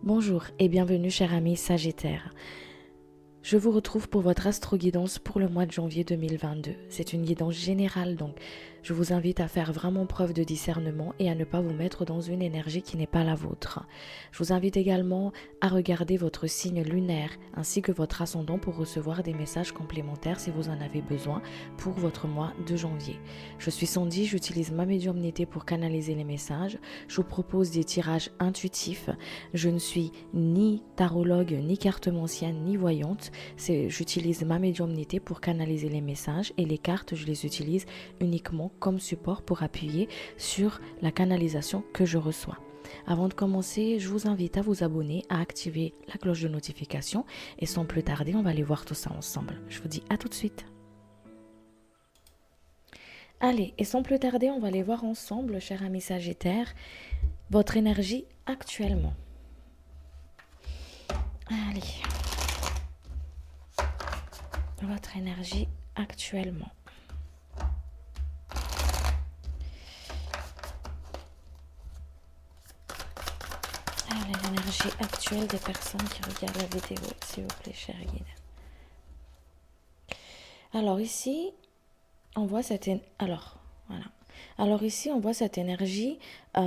Bonjour et bienvenue chers amis Sagittaire. Je vous retrouve pour votre astro-guidance pour le mois de janvier 2022. C'est une guidance générale, donc je vous invite à faire vraiment preuve de discernement et à ne pas vous mettre dans une énergie qui n'est pas la vôtre. Je vous invite également à regarder votre signe lunaire ainsi que votre ascendant pour recevoir des messages complémentaires si vous en avez besoin pour votre mois de janvier. Je suis Sandy, j'utilise ma médiumnité pour canaliser les messages. Je vous propose des tirages intuitifs. Je ne suis ni tarologue, ni cartomancienne, ni voyante. J'utilise ma médiumnité pour canaliser les messages et les cartes, je les utilise uniquement comme support pour appuyer sur la canalisation que je reçois. Avant de commencer, je vous invite à vous abonner, à activer la cloche de notification et sans plus tarder, on va aller voir tout ça ensemble. Je vous dis à tout de suite. Allez, et sans plus tarder, on va aller voir ensemble, cher ami Sagittaire, votre énergie actuellement. Allez. Votre énergie actuellement. Allez, l'énergie actuelle des personnes qui regardent la vidéo, s'il vous plaît, cher guide. Alors ici, on voit cette cette énergie où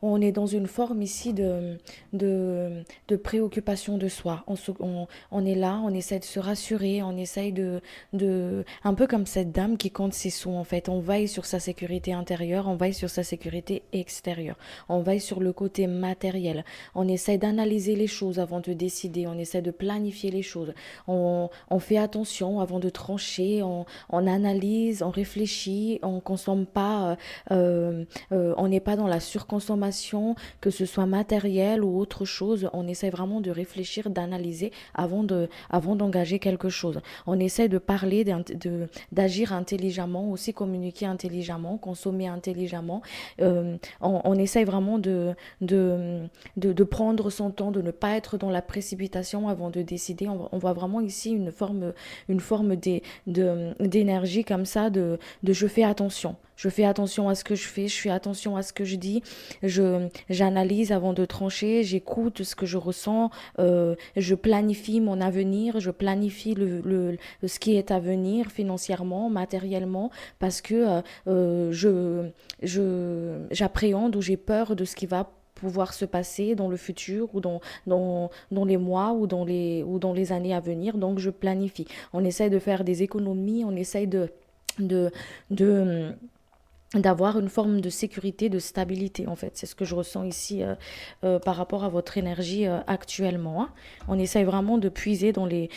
on est dans une forme ici de préoccupation de soi. On est là, on essaie de se rassurer, on essaye un peu comme cette dame qui compte ses sous en fait. On veille sur sa sécurité intérieure, on veille sur sa sécurité extérieure. On veille sur le côté matériel. On essaie d'analyser les choses avant de décider, on essaie de planifier les choses. On fait attention avant de trancher, on analyse, on réfléchit, on consomme pas, on n'est pas dans la surconsommation, que ce soit matériel ou autre chose. On essaie vraiment de réfléchir, d'analyser avant d'engager quelque chose. On essaie de parler, d'agir intelligemment, aussi communiquer intelligemment, consommer intelligemment. On essaie vraiment de prendre son temps, de ne pas être dans la précipitation avant de décider. On voit vraiment ici une forme d'énergie comme ça, de je fais attention. Je fais attention à ce que je fais attention à ce que je dis, j'analyse avant de trancher, j'écoute ce que je ressens, je planifie mon avenir, je planifie ce qui est à venir financièrement, matériellement, parce que j'appréhende ou j'ai peur de ce qui va pouvoir se passer dans le futur ou dans les mois ou dans les années à venir. Donc je planifie. On essaie de faire des économies, on essaie de d'avoir une forme de sécurité, de stabilité en fait. C'est ce que je ressens ici par rapport à votre énergie actuellement. Hein. On essaye vraiment de puiser dans les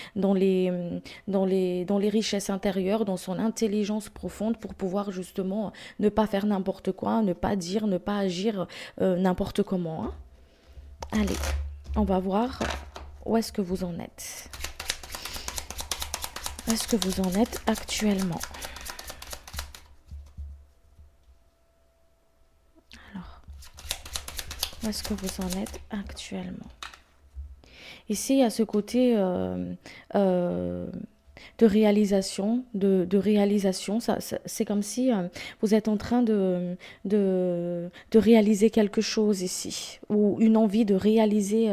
richesses intérieures, dans son intelligence profonde pour pouvoir justement ne pas faire n'importe quoi, ne pas dire, ne pas agir n'importe comment. Hein. Allez, on va voir où est-ce que vous en êtes. Où est-ce que vous en êtes actuellement? Où est-ce que vous en êtes actuellement? Ici, il y a ce côté de réalisation, de réalisation. C'est comme si vous êtes en train de réaliser quelque chose ici, ou une envie de réaliser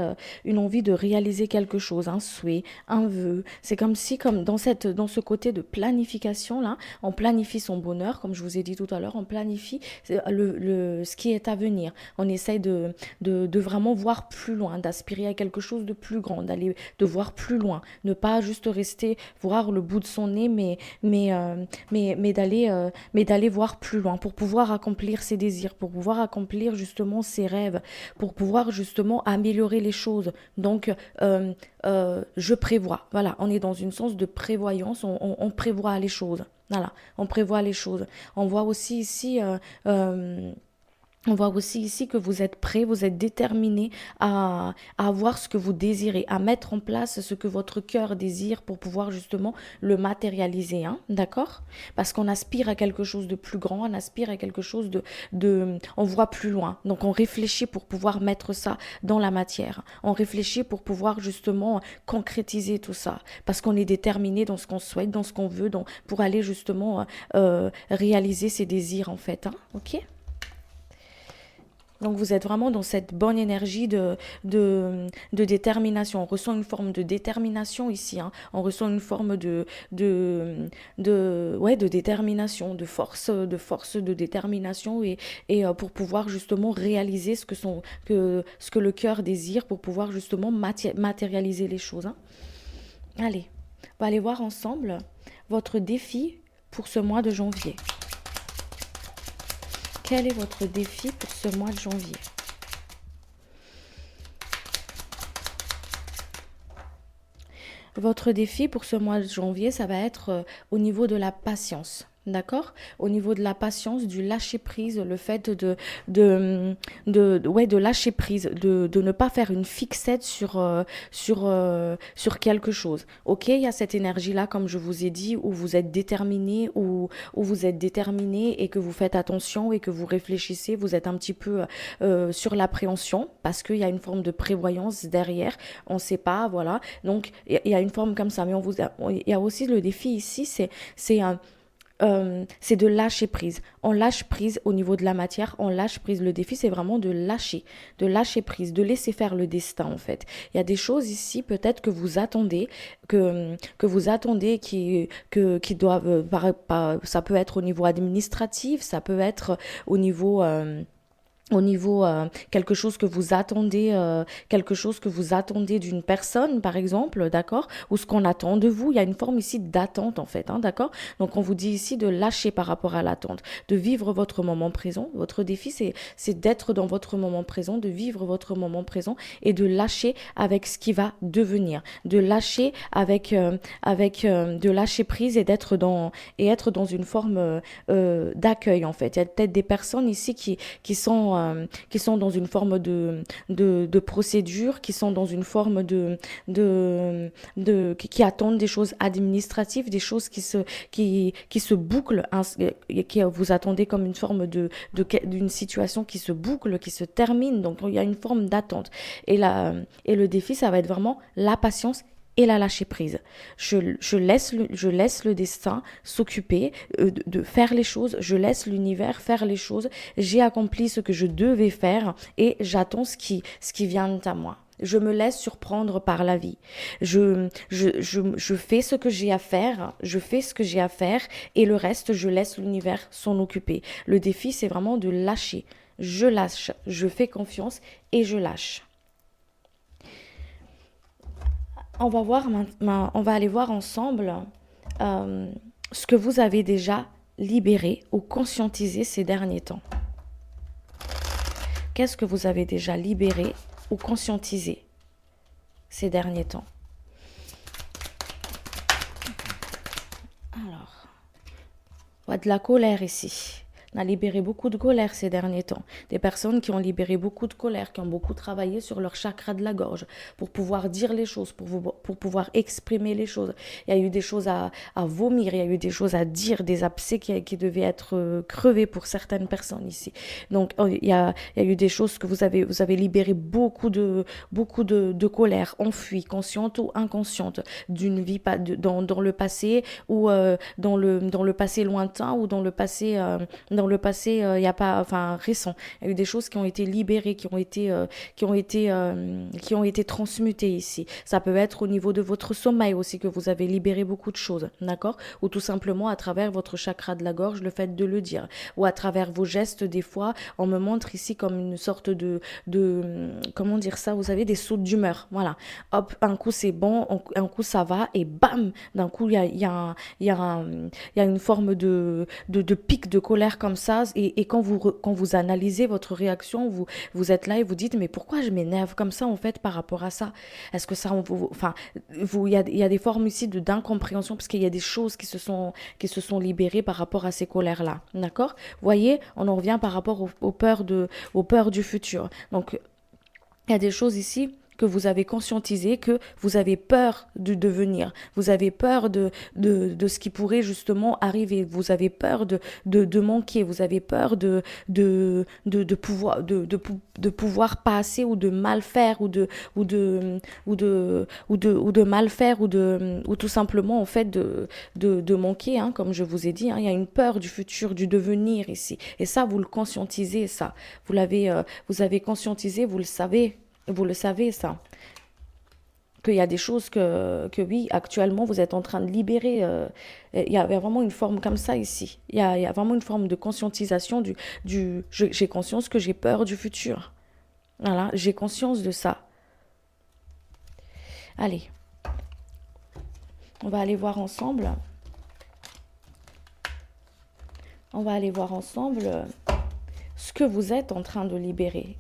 quelque chose, un souhait, un vœu. C'est comme si, comme dans ce côté de planification là, on planifie son bonheur, comme je vous ai dit tout à l'heure, on planifie ce qui est à venir. On essaye de vraiment voir plus loin, d'aspirer à quelque chose de plus grand, de voir plus loin, ne pas juste rester voir le bout de son nez, mais d'aller voir plus loin pour pouvoir accomplir ses désirs, pour pouvoir accomplir justement ses rêves, pour pouvoir justement améliorer les choses. Donc, je prévois. Voilà, on est dans une sens de prévoyance, on prévoit les choses. Voilà, on prévoit les choses. On voit aussi ici... on voit aussi ici que vous êtes prêt, vous êtes déterminé à avoir ce que vous désirez, à mettre en place ce que votre cœur désire pour pouvoir justement le matérialiser, hein, d'accord? Parce qu'on aspire à quelque chose de plus grand, on aspire à quelque chose on voit plus loin. Donc on réfléchit pour pouvoir mettre ça dans la matière. On réfléchit pour pouvoir justement concrétiser tout ça. Parce qu'on est déterminé dans ce qu'on souhaite, dans ce qu'on veut, pour aller justement réaliser ses désirs en fait, hein, ok? Donc vous êtes vraiment dans cette bonne énergie de détermination. On ressent une forme de détermination ici, hein. On ressent une forme ouais, de détermination, de détermination et pour pouvoir justement réaliser ce que le cœur désire, pour pouvoir justement matérialiser les choses, hein. Allez, on va aller voir ensemble votre défi pour ce mois de janvier. Quel est votre défi pour ce mois de janvier? Votre défi pour ce mois de janvier, ça va être au niveau de la patience. D'accord? Au niveau de la patience, du lâcher prise, le fait ouais, de lâcher prise, de ne pas faire une fixette sur quelque chose. Ok, il y a cette énergie-là, comme je vous ai dit, où vous êtes déterminé, où vous êtes déterminé et que vous faites attention et que vous réfléchissez, vous êtes un petit peu sur l'appréhension parce qu'il y a une forme de prévoyance derrière, on ne sait pas, voilà. Donc, il y a une forme comme ça, mais il y a aussi le défi ici, c'est de lâcher prise. On lâche prise au niveau de la matière, on lâche prise. Le défi, c'est vraiment de lâcher prise, de laisser faire le destin, en fait. Il y a des choses ici, peut-être que vous attendez, que vous attendez qui doivent, ça peut être au niveau administratif, ça peut être au niveau, quelque chose que vous attendez d'une personne, par exemple, d'accord, ou ce qu'on attend de vous. Il y a une forme ici d'attente, en fait, hein, d'accord. Donc on vous dit ici de lâcher par rapport à l'attente, de vivre votre moment présent. Votre défi, c'est d'être dans votre moment présent, de vivre votre moment présent et de lâcher avec ce qui va devenir, de lâcher de lâcher prise et être dans une forme d'accueil, en fait. Il y a peut-être des personnes ici qui sont dans une forme de procédure, qui sont dans une forme qui attendent des choses administratives, des choses qui se bouclent, hein, qui vous attendez comme une forme d'une situation qui se boucle, qui se termine. Donc il y a une forme d'attente. Et le défi, ça va être vraiment la patience et la lâcher prise. Je laisse le destin s'occuper de faire les choses, je laisse l'univers faire les choses, j'ai accompli ce que je devais faire et j'attends ce qui vient à moi. Je me laisse surprendre par la vie. Je fais ce que j'ai à faire, je fais ce que j'ai à faire et le reste, je laisse l'univers s'en occuper. Le défi, c'est vraiment de lâcher. Je lâche, je fais confiance et je lâche. On va aller voir ensemble ce que vous avez déjà libéré ou conscientisé ces derniers temps. Qu'est-ce que vous avez déjà libéré ou conscientisé ces derniers temps? Alors, on a de la colère ici. On a libéré beaucoup de colère ces derniers temps. Des personnes qui ont libéré beaucoup de colère, qui ont beaucoup travaillé sur leur chakra de la gorge pour pouvoir dire les choses, pour pouvoir exprimer les choses. Il y a eu des choses à vomir, il y a eu des choses à dire, des abcès qui devaient être crevés pour certaines personnes ici. Donc, il y a eu des choses que vous avez libéré beaucoup de colère, enfuie, consciente ou inconsciente, d'une vie dans le passé ou dans le passé lointain ou dans le passé il y a pas, enfin récent. Il y a eu des choses qui ont été libérées, qui ont été transmutées ici. Ça peut être au niveau de votre sommeil aussi que vous avez libéré beaucoup de choses, d'accord? Ou tout simplement à travers votre chakra de la gorge, le fait de le dire, ou à travers vos gestes des fois. On me montre ici comme une sorte comment dire ça? Vous savez, des sautes d'humeur. Voilà. Hop, un coup c'est bon, un coup ça va et bam, d'un coup il y a une forme de pic de colère comme ça et quand vous analysez votre réaction, vous êtes là et vous dites mais pourquoi je m'énerve comme ça en fait par rapport à ça? Est-ce que ça enfin il y a des formes ici d'incompréhension parce qu'il y a des choses qui se sont libérées par rapport à ces colères là, d'accord? Voyez, on en revient par rapport aux peurs du futur. Donc il y a des choses ici que vous avez conscientisé que vous avez peur du devenir, vous avez peur de ce qui pourrait justement arriver, vous avez peur de manquer, vous avez peur de pouvoir passer ou de mal faire ou de mal faire ou tout simplement en fait de manquer, hein, comme je vous ai dit, hein, il y a une peur du futur, du devenir ici. Et ça, vous le conscientisez, ça. Vous avez conscientisé, vous le savez, ça. Qu'il y a des choses que oui, actuellement, vous êtes en train de libérer. Il y a vraiment une forme comme ça ici. Il y a vraiment une forme de conscientisation j'ai conscience que j'ai peur du futur. Voilà, j'ai conscience de ça. Allez, on va aller voir ensemble. On va aller voir ensemble ce que vous êtes en train de libérer.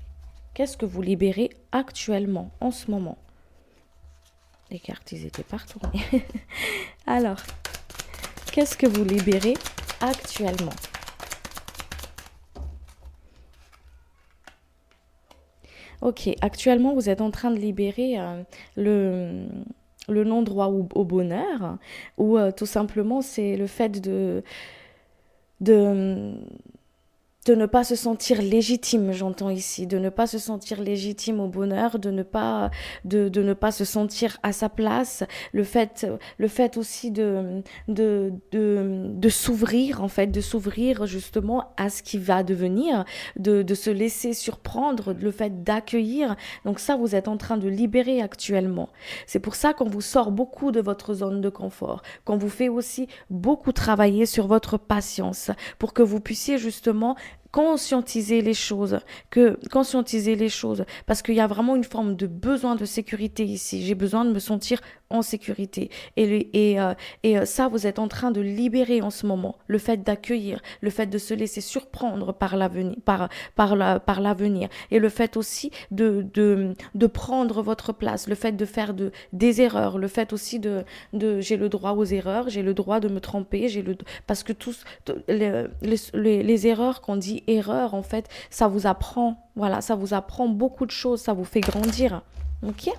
Qu'est-ce que vous libérez actuellement, en ce moment? Les cartes, ils étaient partout. Alors, qu'est-ce que vous libérez actuellement? Ok, actuellement, vous êtes en train de libérer le non-droit au bonheur, ou tout simplement, c'est le fait de, de ne pas se sentir légitime, j'entends ici, de ne pas se sentir légitime au bonheur, de ne pas se sentir à sa place, le fait aussi de s'ouvrir, en fait, de s'ouvrir justement à ce qui va devenir, de se laisser surprendre, le fait d'accueillir. Donc ça, vous êtes en train de libérer actuellement. C'est pour ça qu'on vous sort beaucoup de votre zone de confort, qu'on vous fait aussi beaucoup travailler sur votre patience, pour que vous puissiez justement conscientiser les choses, parce qu'il y a vraiment une forme de besoin de sécurité ici. J'ai besoin de me sentir en sécurité. Ça, vous êtes en train de libérer en ce moment le fait d'accueillir, le fait de se laisser surprendre par l'avenir, par l'avenir, et le fait aussi de prendre votre place, le fait de faire des erreurs, le fait aussi j'ai le droit aux erreurs, j'ai le droit de me tromper, parce que les erreurs qu'on dit erreurs, en fait, ça vous apprend, voilà, ça vous apprend beaucoup de choses, ça vous fait grandir. Ok?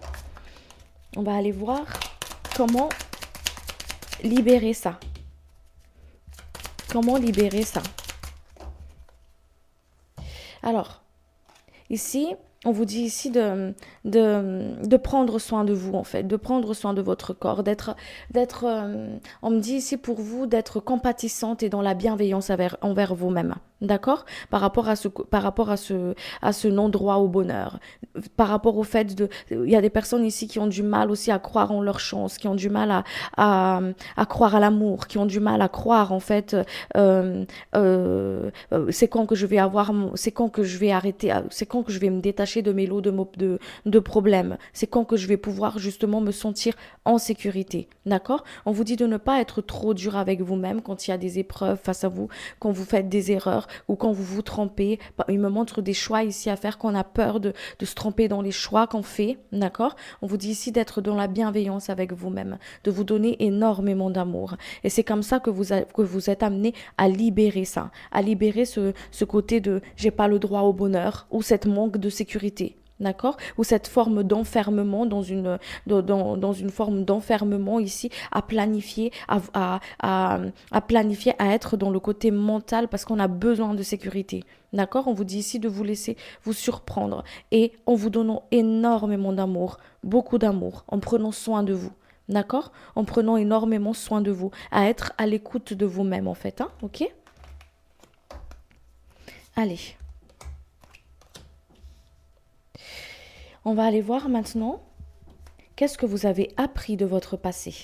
On va aller voir comment libérer ça. Comment libérer ça? Alors, ici, on vous dit ici de prendre soin de vous, en fait, de prendre soin de votre corps, on me dit ici pour vous d'être compatissante et dans la bienveillance envers vous-même. D'accord? Par rapport à ce non-droit au bonheur. Par rapport au fait il y a des personnes ici qui ont du mal aussi à croire en leur chance, qui ont du mal à croire à l'amour, qui ont du mal à croire, en fait, c'est quand que je vais c'est quand que je vais arrêter, c'est quand que je vais me détacher de mes lots de problèmes, c'est quand que je vais pouvoir justement me sentir en sécurité. D'accord? On vous dit de ne pas être trop dur avec vous-même quand il y a des épreuves face à vous, quand vous faites des erreurs, ou quand vous vous trompez. Il me montre des choix ici à faire, qu'on a peur de se tromper dans les choix qu'on fait, d'accord? On vous dit ici d'être dans la bienveillance avec vous-même, de vous donner énormément d'amour. Et c'est comme ça que vous êtes amené à libérer ça, à libérer ce côté de j'ai pas le droit au bonheur, ou cette manque de sécurité. D'accord? Ou cette forme d'enfermement dans une forme d'enfermement ici à planifier, à planifier, à être dans le côté mental parce qu'on a besoin de sécurité. D'accord? On vous dit ici de vous laisser vous surprendre et en vous donnant énormément d'amour, beaucoup d'amour, en prenant soin de vous. D'accord? En prenant énormément soin de vous, à être à l'écoute de vous-même en fait. Hein? Ok? Allez. On va aller voir maintenant qu'est-ce que vous avez appris de votre passé.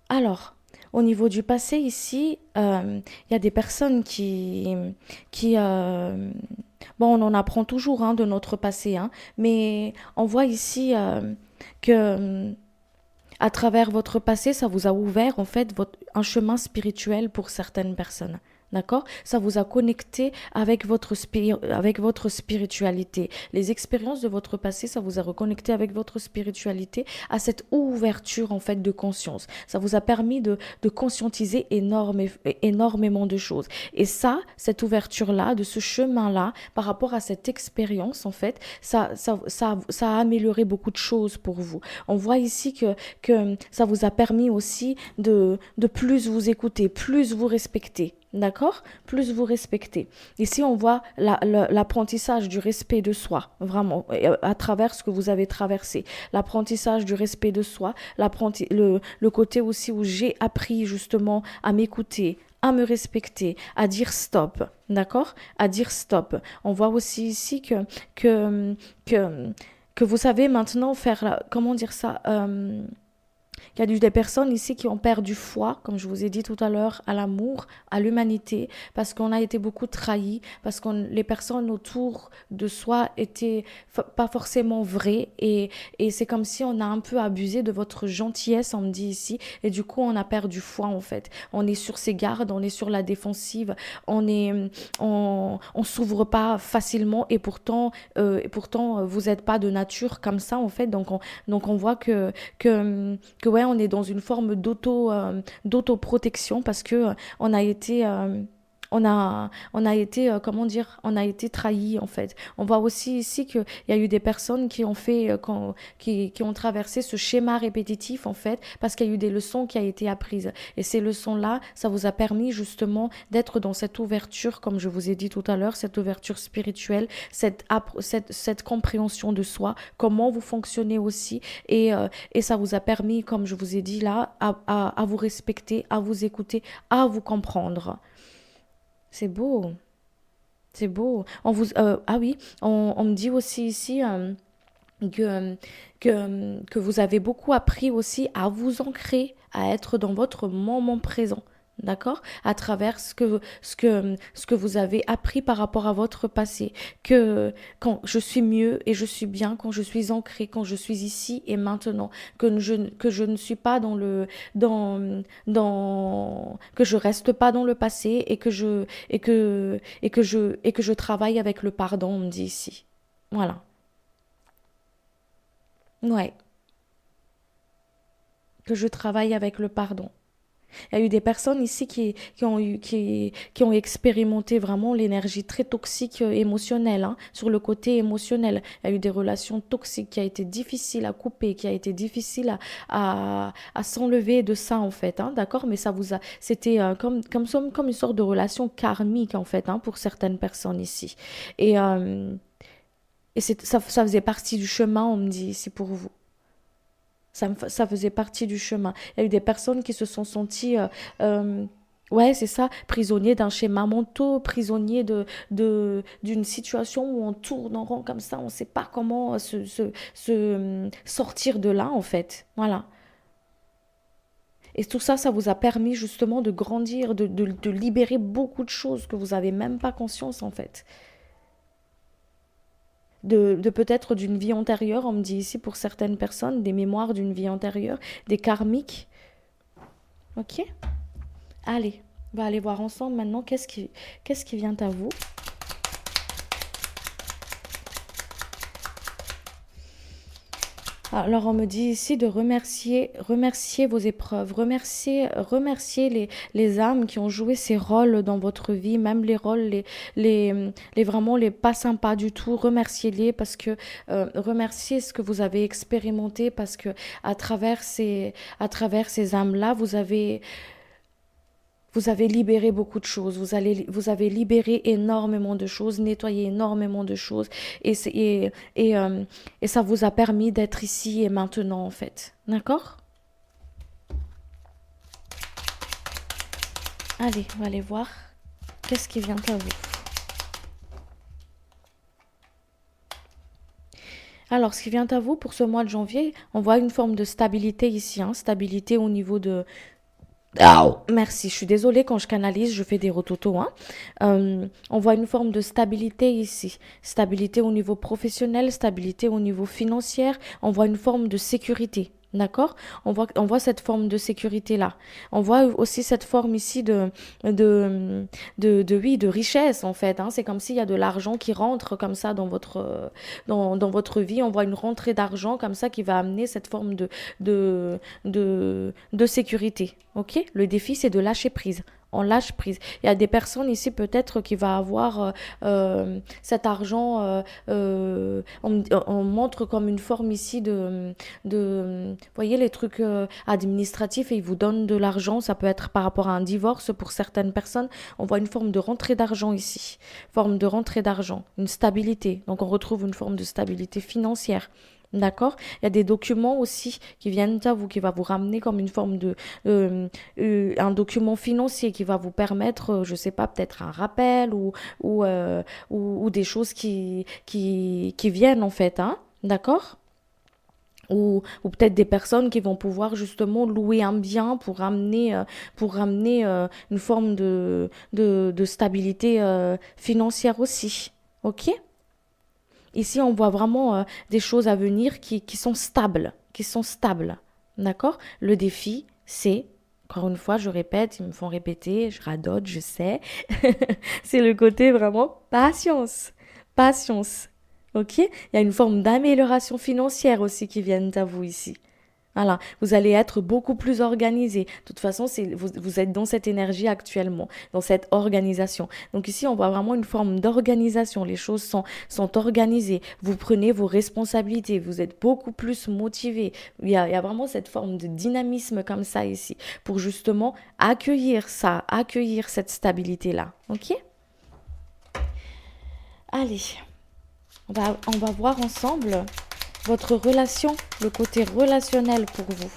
Alors, au niveau du passé ici, il y a des personnes bon, on en apprend toujours hein, de notre passé, hein, mais on voit ici que à travers votre passé, ça vous a ouvert en fait un chemin spirituel pour certaines personnes. D'accord? Ça vous a connecté avec avec votre spiritualité. Les expériences de votre passé, ça vous a reconnecté avec votre spiritualité, à cette ouverture en fait de conscience. Ça vous a permis de conscientiser énormément de choses. Et ça, cette ouverture-là, de ce chemin-là, par rapport à cette expérience, en fait, ça a amélioré beaucoup de choses pour vous. On voit ici que ça vous a permis aussi de plus vous écouter, plus vous respecter. D'accord? Plus vous respectez. Ici, on voit l'apprentissage du respect de soi, vraiment, à travers ce que vous avez traversé. L'apprentissage du respect de soi, le côté aussi où j'ai appris justement à m'écouter, à me respecter, à dire stop, d'accord? À dire stop. On voit aussi ici que, que, que vous savez maintenant faire, comment dire ça, il y a des personnes ici qui ont perdu foi, comme je vous ai dit tout à l'heure, à l'amour, à l'humanité, parce qu'on a été beaucoup trahis, parce que les personnes autour de soi étaient pas forcément vraies, et c'est comme si on a un peu abusé de votre gentillesse, on me dit ici, et du coup on a perdu foi en fait. On est sur ses gardes, on est sur la défensive, on s'ouvre pas facilement, et pourtant vous n'êtes pas de nature comme ça en fait, donc on voit que ouais, on est dans une forme d'autoprotection parce que on a été comment dire, on a été trahi en fait. On voit aussi ici qu'il y a eu des personnes qui ont qui ont traversé ce schéma répétitif en fait, parce qu'il y a eu des leçons qui ont été apprises. Et ces leçons-là, ça vous a permis justement d'être dans cette ouverture, comme je vous ai dit tout à l'heure, cette ouverture spirituelle, cette compréhension de soi, comment vous fonctionnez aussi, et ça vous a permis, comme je vous ai dit là, à vous respecter, à vous écouter, à vous comprendre. C'est beau, c'est beau. Ah oui, on me dit aussi ici que, que vous avez beaucoup appris aussi à vous ancrer, à être dans votre moment présent. D'accord? À travers ce que vous avez appris par rapport à votre passé. Que quand je suis mieux et je suis bien, quand je suis ancrée, quand je suis ici et maintenant, que je ne suis pas que je reste pas dans le passé, et que je travaille avec le pardon, on me dit ici. Voilà. Ouais. Que je travaille avec le pardon. Il y a eu des personnes ici qui ont expérimenté vraiment l'énergie très toxique émotionnelle, hein, sur le côté émotionnel. Il y a eu des relations toxiques qui a été difficile à couper, qui a été difficile à s'enlever de ça en fait, hein, d'accord? Mais c'était comme une sorte de relation karmique en fait, hein, pour certaines personnes ici. Et, euh, ça faisait partie du chemin, on me dit ici pour vous. Ça faisait partie du chemin. Il y a eu des personnes qui se sont senties, ouais, c'est ça, prisonniers d'un schéma mental, prisonniers d'une situation où on tourne en rond comme ça, on ne sait pas comment sortir de là, en fait. Voilà. Et tout ça, ça vous a permis justement de grandir, de libérer beaucoup de choses que vous n'avez même pas conscience, en fait. De peut-être d'une vie antérieure, on me dit ici pour certaines personnes, des mémoires d'une vie antérieure, des karmiques. Ok? Allez, on va aller voir ensemble maintenant qu'est-ce qui vient à vous. Alors on me dit ici de remercier vos épreuves, remercier les âmes qui ont joué ces rôles dans votre vie, même les rôles les vraiment les pas sympas du tout. Remerciez-les parce que remerciez ce que vous avez expérimenté, parce que à travers ces âmes-là, vous avez libéré beaucoup de choses, vous avez libéré énormément de choses, nettoyé énormément de choses, et ça vous a permis d'être ici et maintenant, en fait. D'accord? Allez, on va aller voir. Qu'est-ce qui vient à vous? Alors, ce qui vient à vous pour ce mois de janvier, on voit une forme de stabilité ici, hein, stabilité au niveau de. Merci, je suis désolée quand je canalise, je fais des rototos, hein. On voit une forme de stabilité ici. Stabilité au niveau professionnel, stabilité au niveau financier. On voit une forme de sécurité. D'accord? On voit cette forme de sécurité-là. On voit aussi cette forme ici de, oui, de richesse, en fait, hein. C'est comme s'il y a de l'argent qui rentre comme ça dans votre vie. On voit une rentrée d'argent comme ça qui va amener cette forme de sécurité. OK? Le défi, c'est de lâcher prise. On lâche prise. Il y a des personnes ici peut-être qui va avoir cet argent, on montre comme une forme ici vous voyez, les trucs administratifs et ils vous donnent de l'argent. Ça peut être par rapport à un divorce pour certaines personnes. On voit une forme de rentrée d'argent ici. Forme de rentrée d'argent. Une stabilité. Donc on retrouve une forme de stabilité financière. D'accord? Il y a des documents aussi qui viennent à vous, qui va vous ramener comme une forme un document financier qui va vous permettre, je sais pas, peut-être un rappel ou des choses qui viennent en fait, hein? D'accord? Ou peut-être des personnes qui vont pouvoir justement louer un bien pour ramener une forme de stabilité financière aussi. OK? Ici, on voit vraiment des choses à venir qui sont stables, qui sont stables. D'accord? Le défi, c'est, encore une fois, je répète, ils me font répéter, je radote, je sais. C'est le côté vraiment patience. Patience. OK? Il y a une forme d'amélioration financière aussi qui vient à vous ici. Voilà, vous allez être beaucoup plus organisé. De toute façon, vous êtes dans cette énergie actuellement, dans cette organisation. Donc ici, on voit vraiment une forme d'organisation. Les choses sont organisées. Vous prenez vos responsabilités. Vous êtes beaucoup plus motivé. Il y a vraiment cette forme de dynamisme comme ça ici, pour justement accueillir ça, accueillir cette stabilité-là. OK? Allez, on va voir ensemble votre relation, le côté relationnel pour vous,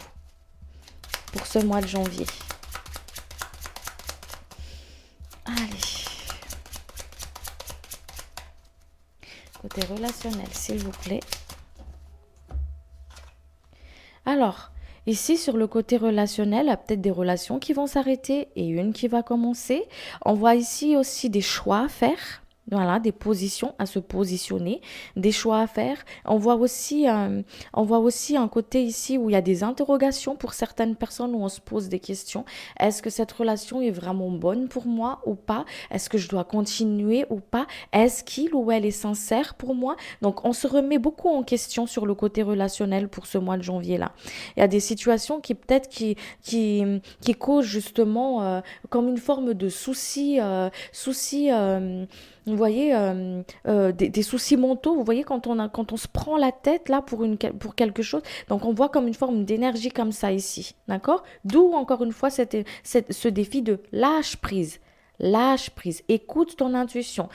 pour ce mois de janvier. Allez, côté relationnel, s'il vous plaît. Alors, ici, sur le côté relationnel, il y a peut-être des relations qui vont s'arrêter et une qui va commencer. On voit ici aussi des choix à faire. Voilà, des positions à se positionner, des choix à faire. On voit aussi un côté ici où il y a des interrogations pour certaines personnes, où on se pose des questions. Est-ce que cette relation est vraiment bonne pour moi ou pas? Est-ce que je dois continuer ou pas? Est-ce qu'il ou elle est sincère pour moi? Donc, on se remet beaucoup en question sur le côté relationnel pour ce mois de janvier-là. Il y a des situations qui causent justement comme une forme de souci. Vous voyez, des soucis mentaux, vous voyez, quand on se prend la tête là pour quelque chose, donc on voit comme une forme d'énergie comme ça ici, d'accord? D'où encore une fois ce défi de lâche prise. Lâche prise, écoute ton intuition.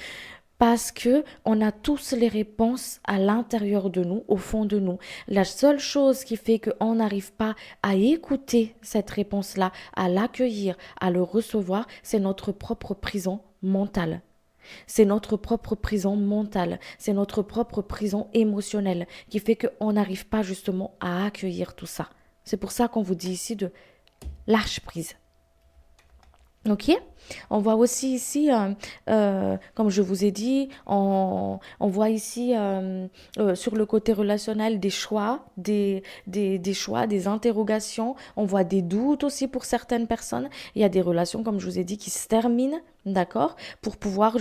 Parce que on a tous les réponses à l'intérieur de nous, au fond de nous. La seule chose qui fait qu'on n'arrive pas à écouter cette réponse-là, à l'accueillir, à le recevoir, c'est notre propre prison mentale. C'est notre propre prison mentale, c'est notre propre prison émotionnelle qui fait qu'on n'arrive pas justement à accueillir tout ça. C'est pour ça qu'on vous dit ici de lâche prise. Ok? On voit aussi ici, comme je vous ai dit, on voit ici sur le côté relationnel des choix, des choix, des interrogations. On voit des doutes aussi pour certaines personnes. Il y a des relations, comme je vous ai dit, qui se terminent, d'accord, pour pouvoir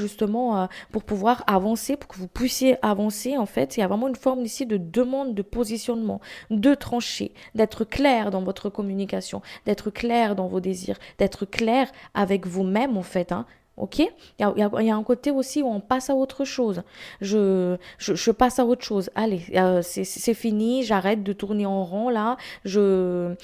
avancer, pour que vous puissiez avancer. En fait, il y a vraiment une forme ici de demande de positionnement, de trancher, d'être clair dans votre communication, d'être clair dans vos désirs, d'être clair avec vous-même en fait, hein. Ok? Il y a un côté aussi où on passe à autre chose. Je passe à autre chose. Allez, c'est fini, j'arrête de tourner en rond là. Je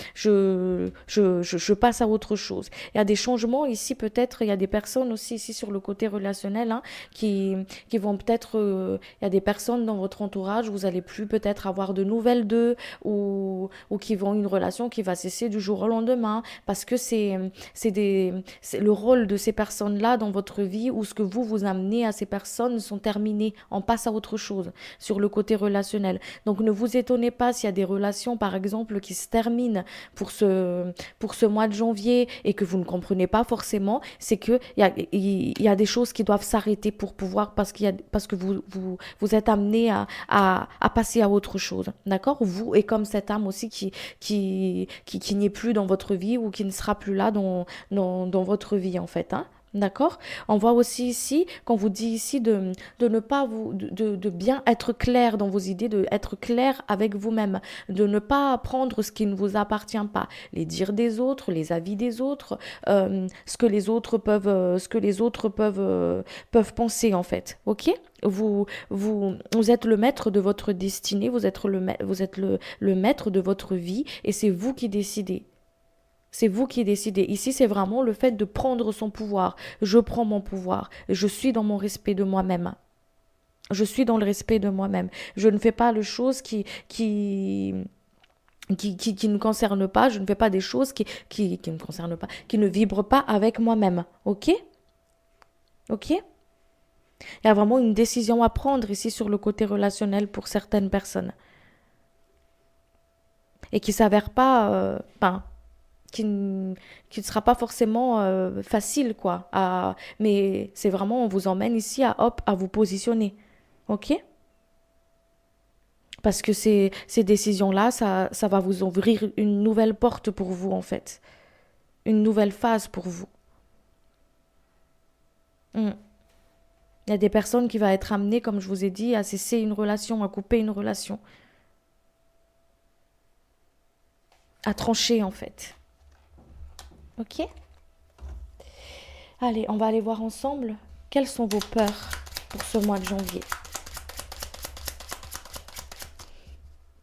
passe à autre chose. Il y a des changements ici, peut-être. Il y a des personnes aussi ici sur le côté relationnel, hein, qui vont peut-être. Il y a des personnes dans votre entourage, vous allez plus peut-être avoir de nouvelles d'eux ou qui vont une relation qui va cesser du jour au lendemain parce que c'est le rôle de ces personnes-là dans votre vie ou ce que vous amenez à ces personnes sont terminés. On passe à autre chose sur le côté relationnel. Donc ne vous étonnez pas s'il y a des relations, par exemple, qui se terminent pour ce mois de janvier et que vous ne comprenez pas forcément. C'est qu'il y a des choses qui doivent s'arrêter pour pouvoir, parce que vous êtes amené à passer à autre chose. D'accord? Vous, et comme cette âme aussi qui n'est plus dans votre vie ou qui ne sera plus là dans votre vie, en fait. Hein? D'accord? On voit aussi ici, qu'on vous dit ici de ne pas de bien être clair dans vos idées, de être clair avec vous-même, de ne pas prendre ce qui ne vous appartient pas, les dires des autres, les avis des autres, ce que les autres peuvent penser, en fait. Ok? Vous êtes le maître de votre destinée, vous êtes le maître de votre vie et c'est vous qui décidez. C'est vous qui décidez. Ici, c'est vraiment le fait de prendre son pouvoir. Je prends mon pouvoir. Je suis dans mon respect de moi-même. Je suis dans le respect de moi-même. Je ne fais pas les choses qui ne me concernent pas. Je ne fais pas des choses qui ne me concernent pas, qui ne vibrent pas avec moi-même. Ok? Ok? Il y a vraiment une décision à prendre ici sur le côté relationnel pour certaines personnes. Et qui s'avère pas... qui ne sera pas forcément facile, quoi. Mais c'est vraiment, on vous emmène ici à vous positionner. OK? Parce que ces décisions-là, ça va vous ouvrir une nouvelle porte pour vous, en fait. Une nouvelle phase pour vous. Mm. Il y a des personnes qui vont être amenées, comme je vous ai dit, à cesser une relation, à couper une relation. À trancher, en fait. OK? Allez, on va aller voir ensemble quelles sont vos peurs pour ce mois de janvier.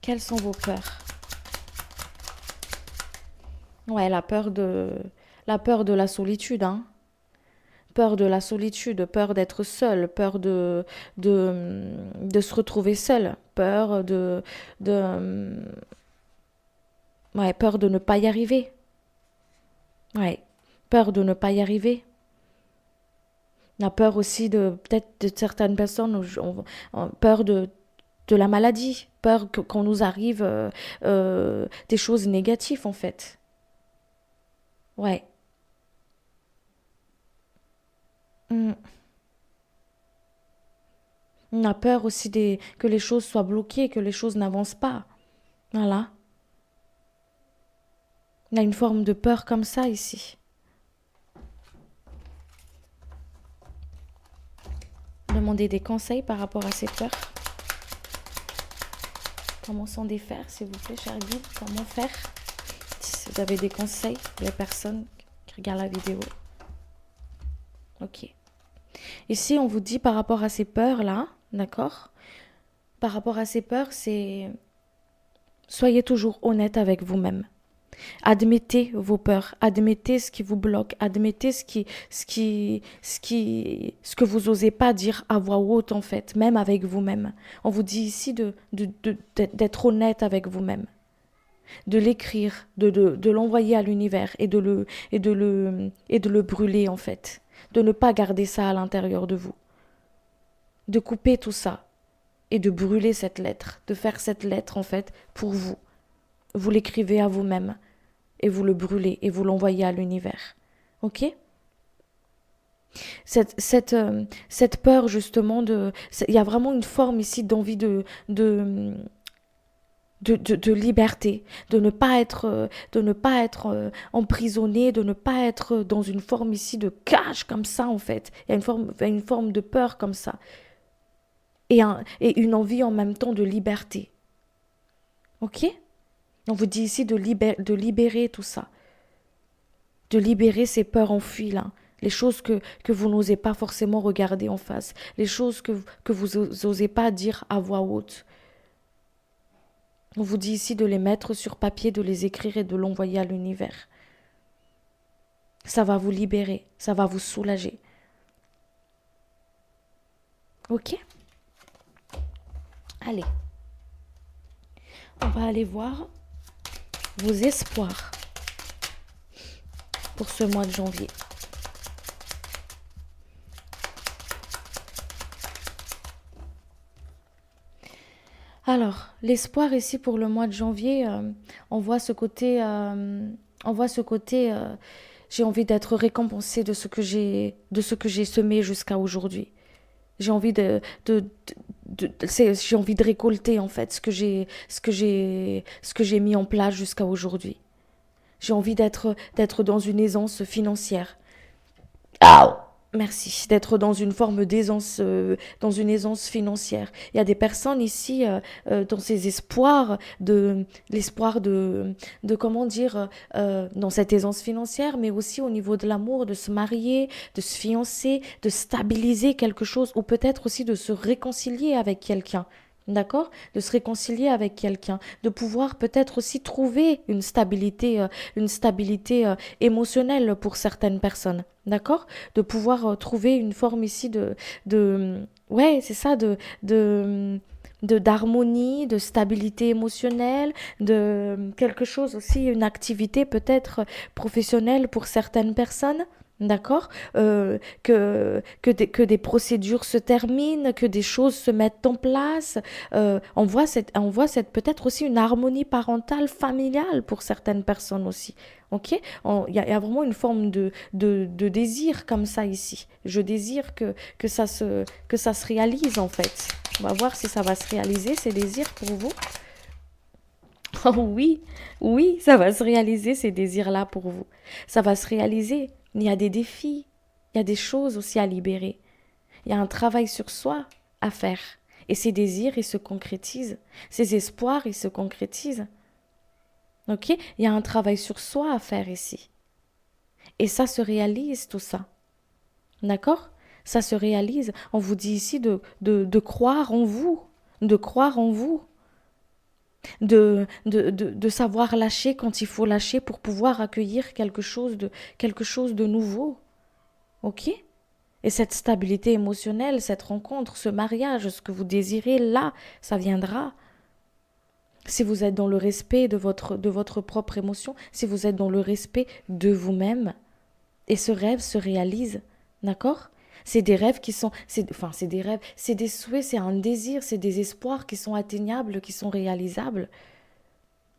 Quelles sont vos peurs? Ouais, la peur de la solitude, hein. Peur de la solitude, peur d'être seul, peur de se retrouver seul, ouais, peur de ne pas y arriver. Ouais, peur de ne pas y arriver. On a peur aussi peut-être de certaines personnes, peur de la maladie, peur qu'on nous arrive des choses négatives en fait. Ouais. Mm. On a peur aussi que les choses soient bloquées, que les choses n'avancent pas. Voilà. Il y a une forme de peur comme ça ici. Demandez des conseils par rapport à ces peurs. Comment s'en défaire, s'il vous plaît, cher guide? Comment faire? Si vous avez des conseils pour les personnes qui regardent la vidéo. Ok. Ici, on vous dit par rapport à ces peurs-là, d'accord? Par rapport à ces peurs, c'est... Soyez toujours honnête avec vous-même. Admettez vos peurs, admettez ce qui vous bloque, admettez ce que vous osez pas dire à voix haute en fait, même avec vous-même. On vous dit ici d'être honnête avec vous-même, de l'écrire, de l'envoyer à l'univers et de le brûler en fait, de ne pas garder ça à l'intérieur de vous, de couper tout ça et de brûler cette lettre, de faire cette lettre en fait pour vous. Vous l'écrivez à vous-même et vous le brûlez et vous l'envoyez à l'univers. Ok? Cette peur justement il y a vraiment une forme ici d'envie de liberté, de ne pas être emprisonné, de ne pas être dans une forme ici de cage comme ça en fait. Il y a une forme de peur comme ça. Et une envie en même temps de liberté. Ok? On vous dit ici de libérer tout ça. De libérer ces peurs enfuies là. Les choses que vous n'osez pas forcément regarder en face. Les choses que vous n'osez pas dire à voix haute. On vous dit ici de les mettre sur papier, de les écrire et de l'envoyer à l'univers. Ça va vous libérer, ça va vous soulager. Ok? Allez. On va aller voir vos espoirs pour ce mois de janvier. Alors, l'espoir ici pour le mois de janvier, on voit ce côté, on voit ce côté, j'ai envie d'être récompensée de ce que j'ai semé jusqu'à aujourd'hui. J'ai envie j'ai envie de récolter en fait ce que j'ai mis en place jusqu'à aujourd'hui. J'ai envie d'être dans une aisance financière. Merci, d'être dans une forme d'aisance, dans une aisance financière. Il y a des personnes ici dans ces espoirs l'espoir de comment dire, dans cette aisance financière, mais aussi au niveau de l'amour, de se marier, de se fiancer, de stabiliser quelque chose, ou peut-être aussi de se réconcilier avec quelqu'un. D'accord? De se réconcilier avec quelqu'un, de pouvoir peut-être aussi trouver une stabilité émotionnelle pour certaines personnes. D'accord? De pouvoir trouver une forme ici ouais, c'est ça, d'harmonie, de stabilité émotionnelle, de quelque chose aussi, une activité peut-être professionnelle pour certaines personnes. D'accord? Que des procédures se terminent, que des choses se mettent en place. On voit cette peut-être aussi une harmonie parentale, familiale pour certaines personnes aussi. Ok? Il y a vraiment une forme de désir comme ça ici. Je désire que ça se réalise en fait. On va voir si ça va se réaliser, ces désirs pour vous. Oh oui, oui, ça va se réaliser, ces désirs-là pour vous. Ça va se réaliser. Il y a des défis, il y a des choses aussi à libérer. Il y a un travail sur soi à faire. Et ces désirs, ils se concrétisent. Ces espoirs, ils se concrétisent. Ok? Il y a un travail sur soi à faire ici. Et ça se réalise, tout ça. D'accord? Ça se réalise. On vous dit ici de croire en vous. De croire en vous. De savoir lâcher quand il faut lâcher pour pouvoir accueillir quelque chose de nouveau. Ok? Et cette stabilité émotionnelle, cette rencontre, ce mariage, ce que vous désirez là, ça viendra. Si vous êtes dans le respect de votre propre émotion, si vous êtes dans le respect de vous-même, et ce rêve se réalise, d'accord? C'est des rêves qui sont, c'est des rêves, c'est des souhaits, c'est un désir, c'est des espoirs qui sont atteignables, qui sont réalisables,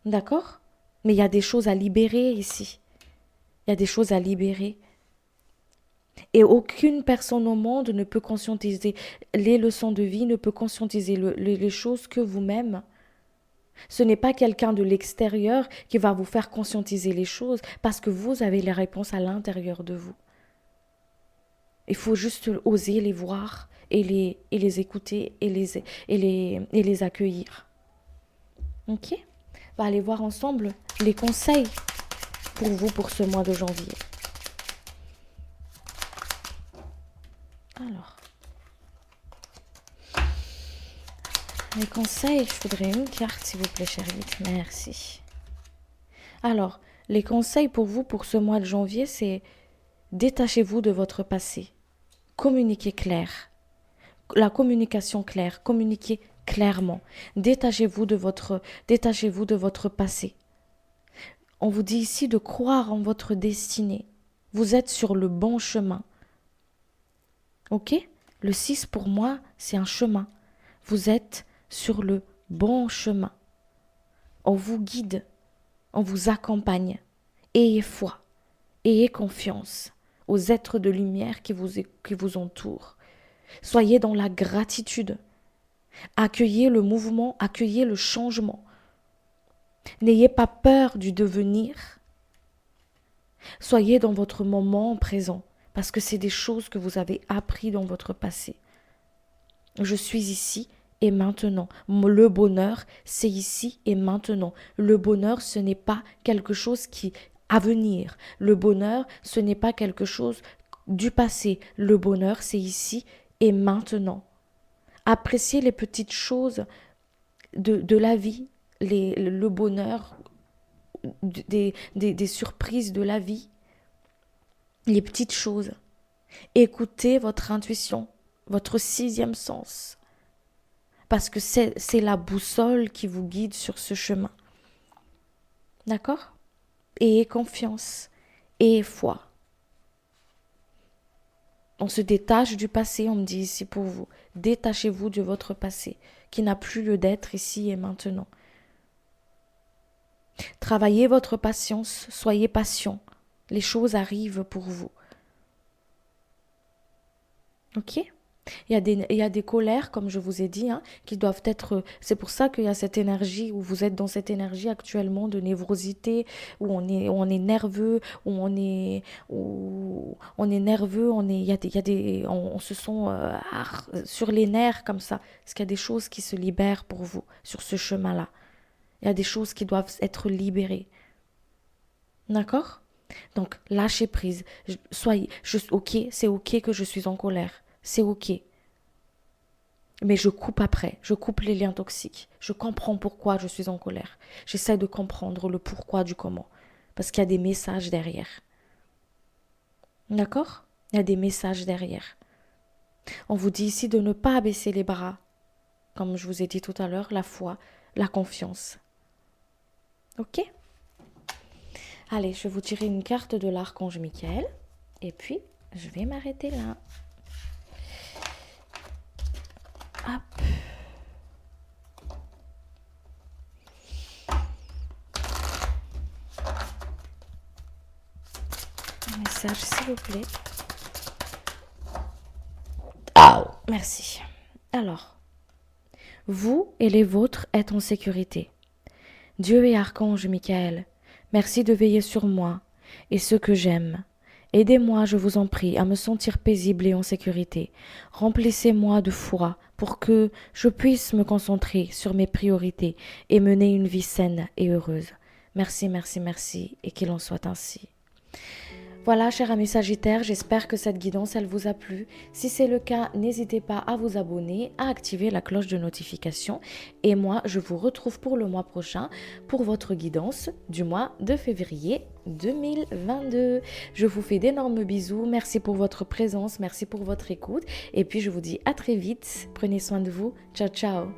d'accord? Mais il y a des choses à libérer ici. Il y a des choses à libérer. Et aucune personne au monde ne peut conscientiser les leçons de vie, ne peut conscientiser les choses que vous-même. Ce n'est pas quelqu'un de l'extérieur qui va vous faire conscientiser les choses parce que vous avez les réponses à l'intérieur de vous. Il faut juste oser les voir et les écouter et les accueillir. Ok? On va aller voir ensemble les conseils pour vous pour ce mois de janvier. Alors, les conseils, je voudrais une carte s'il vous plaît, Chérite. Merci. Alors, les conseils pour vous pour ce mois de janvier, c'est détachez-vous de votre passé. Communiquez clair. La communication claire, communiquez clairement. Détachez-vous de votre passé. On vous dit ici de croire en votre destinée. Vous êtes sur le bon chemin. Ok? Le 6 pour moi, c'est un chemin. Vous êtes sur le bon chemin. On vous guide, on vous accompagne. Ayez foi, ayez confiance aux êtres de lumière qui vous entourent. Soyez dans la gratitude. Accueillez le mouvement, accueillez le changement. N'ayez pas peur du devenir. Soyez dans votre moment présent, parce que c'est des choses que vous avez appris dans votre passé. Je suis ici et maintenant. Le bonheur, c'est ici et maintenant. Le bonheur, ce n'est pas quelque chose qui à venir. Le bonheur, ce n'est pas quelque chose du passé. Le bonheur, c'est ici et maintenant. Appréciez les petites choses de la vie, le bonheur, des surprises de la vie, les petites choses. Écoutez votre intuition, votre sixième sens, parce que c'est la boussole qui vous guide sur ce chemin. D'accord? Ayez confiance, ayez foi. On se détache du passé, on me dit ici pour vous. Détachez-vous de votre passé. qui n'a plus lieu d'être ici et maintenant. Travaillez votre patience, soyez patient. Les choses arrivent pour vous. Ok? Il y a des colères, comme je vous ai dit, hein, qui doivent être... C'est pour ça qu'il y a cette énergie, où vous êtes dans cette énergie actuellement de névrosité, où on est nerveux, où on est nerveux, il y a des, on se sent sur les nerfs comme ça. Parce qu'il y a des choses qui se libèrent pour vous sur ce chemin-là. Il y a des choses qui doivent être libérées. D'accord? Donc, lâchez prise. Ok, c'est ok que je suis en colère. C'est ok. Mais je coupe après. Je coupe les liens toxiques. Je comprends pourquoi je suis en colère. J'essaie de comprendre le pourquoi du comment. Parce qu'il y a des messages derrière. D'accord? Il y a des messages derrière. On vous dit ici de ne pas baisser les bras. Comme je vous ai dit tout à l'heure, la foi, la confiance. Ok? Allez, je vais vous tirer une carte de l'archange Michael. Et puis, je vais m'arrêter là. Hop. Un message, s'il vous plaît. Merci. Alors, vous et les vôtres êtes en sécurité. Dieu et archange Michael, merci de veiller sur moi et ceux que j'aime. Aidez-moi, je vous en prie, à me sentir paisible et en sécurité. Remplissez-moi de foi pour que je puisse me concentrer sur mes priorités et mener une vie saine et heureuse. Merci, merci, merci, et qu'il en soit ainsi. Voilà, chers amis Sagittaires, j'espère que cette guidance, elle vous a plu. Si c'est le cas, n'hésitez pas à vous abonner, à activer la cloche de notification. Et moi, je vous retrouve pour le mois prochain pour votre guidance du mois de février 2022. Je vous fais d'énormes bisous. Merci pour votre présence, merci pour votre écoute. Et puis, je vous dis à très vite. Prenez soin de vous. Ciao, ciao.